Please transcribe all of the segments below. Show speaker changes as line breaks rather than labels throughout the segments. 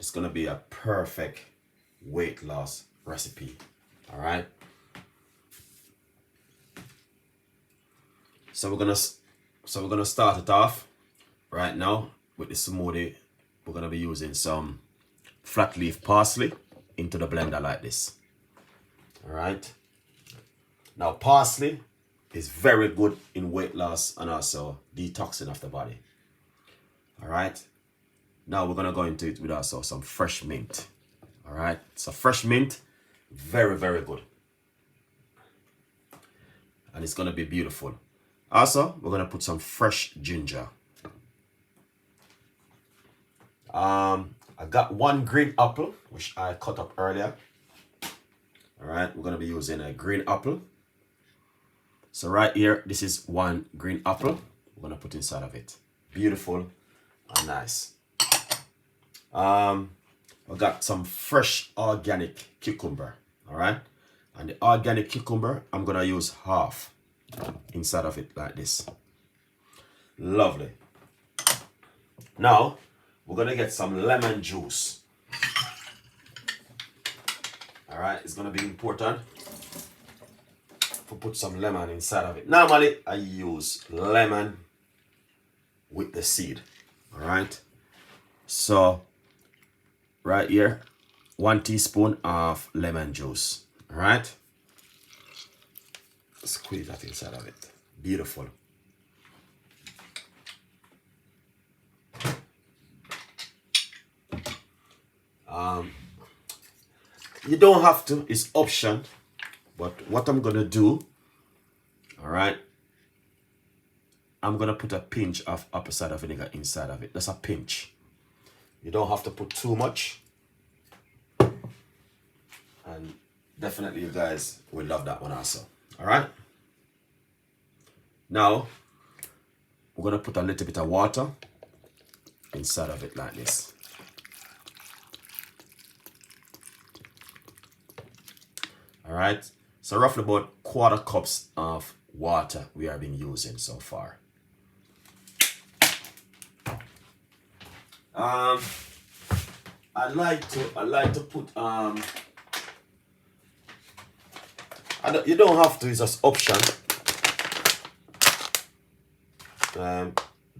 It's gonna be a perfect weight loss recipe. All right. So we're gonna start it off right now with the smoothie. We're gonna be using some flat leaf parsley into the blender like this. All right. Now parsley is very good in weight loss and also detoxing of the body. All right. Now we're gonna go into it with also some fresh mint. All right. So fresh mint, very, very good. And it's gonna be beautiful. Also, we're gonna put some fresh ginger. I got one green apple, which I cut up earlier. All right, we're gonna be using a green apple. So right here, this is one green apple. We're gonna put inside of it. Beautiful and nice. I got some fresh organic cucumber. All right, and the organic cucumber, I'm gonna use half inside of it like this. Lovely. Now we're gonna get some lemon juice. All right, it's gonna be important to put some lemon inside of it. Normally I use lemon with the seed. All right, so right here, 1 teaspoon of lemon juice. All right, squeeze that inside of it. Beautiful. You don't have to, it's option, but what I'm gonna do, all right, I'm gonna put a pinch of apple cider vinegar inside of it. That's a pinch. You don't have to put too much, and definitely you guys will love that one also. All right, now we're gonna put a little bit of water inside of it like this. All right, so roughly about 1/4 cups of water we have been using so far. I like to put you don't have to, it's just option.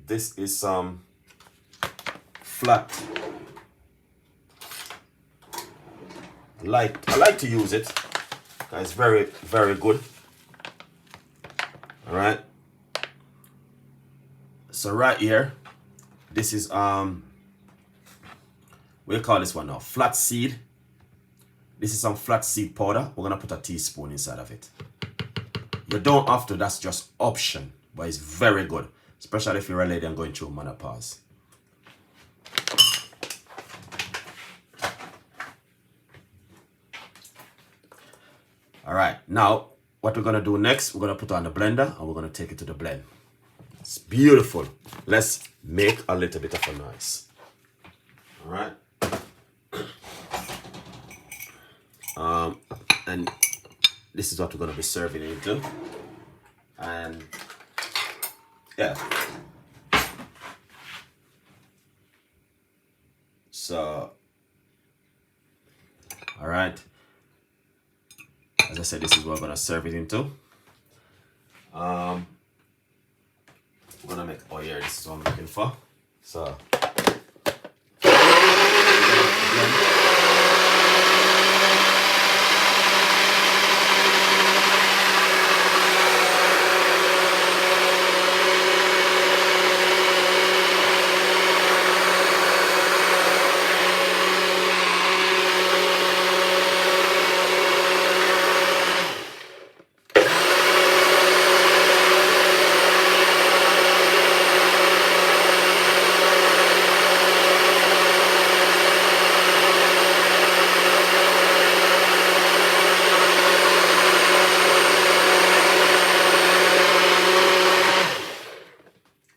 This is some flat. I like to use it. It's very, very good. All right. So right here, this is what do you call this one now? Flat seed. This is some flat seed powder. We're gonna put a teaspoon inside of it. You don't have to, that's just option, but it's very good, especially if you're a lady and going through menopause. All right, now what we're gonna do next, we're gonna put on the blender and we're gonna take it to the blend. It's beautiful. Let's make a little bit of a noise. All right. And this is what we're gonna be serving it into. And yeah. So, all right. As I said, this is what we're gonna serve it into. We're gonna make, oh yeah, this is what I'm looking for. So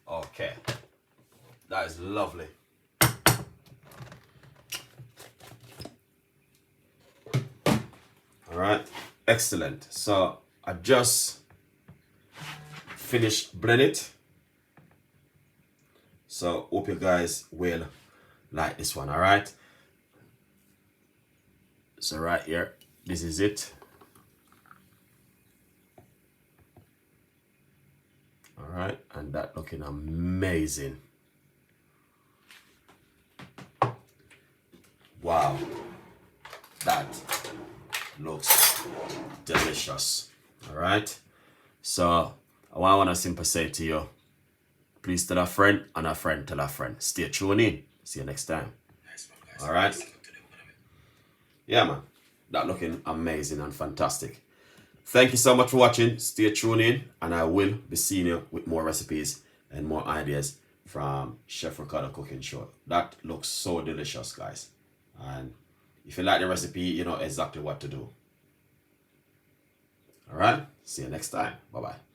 okay, that is lovely. All right, excellent. So I just finished blending it. So hope you guys will like this one. All right, So right here, this is it. All right, and that looking amazing. Wow, that looks delicious. All right, so what I want to simply say to you, please tell a friend and a friend tell a friend. Stay tuned in. See you next time. All right. Yeah, man. That looking amazing and fantastic. Thank you so much for watching. Stay tuned in, and I will be seeing you with more recipes and more ideas from Chef Ricardo Cooking Show. That looks so delicious, guys. And if you like the recipe, you know exactly what to do. All right. See you next time. Bye-bye.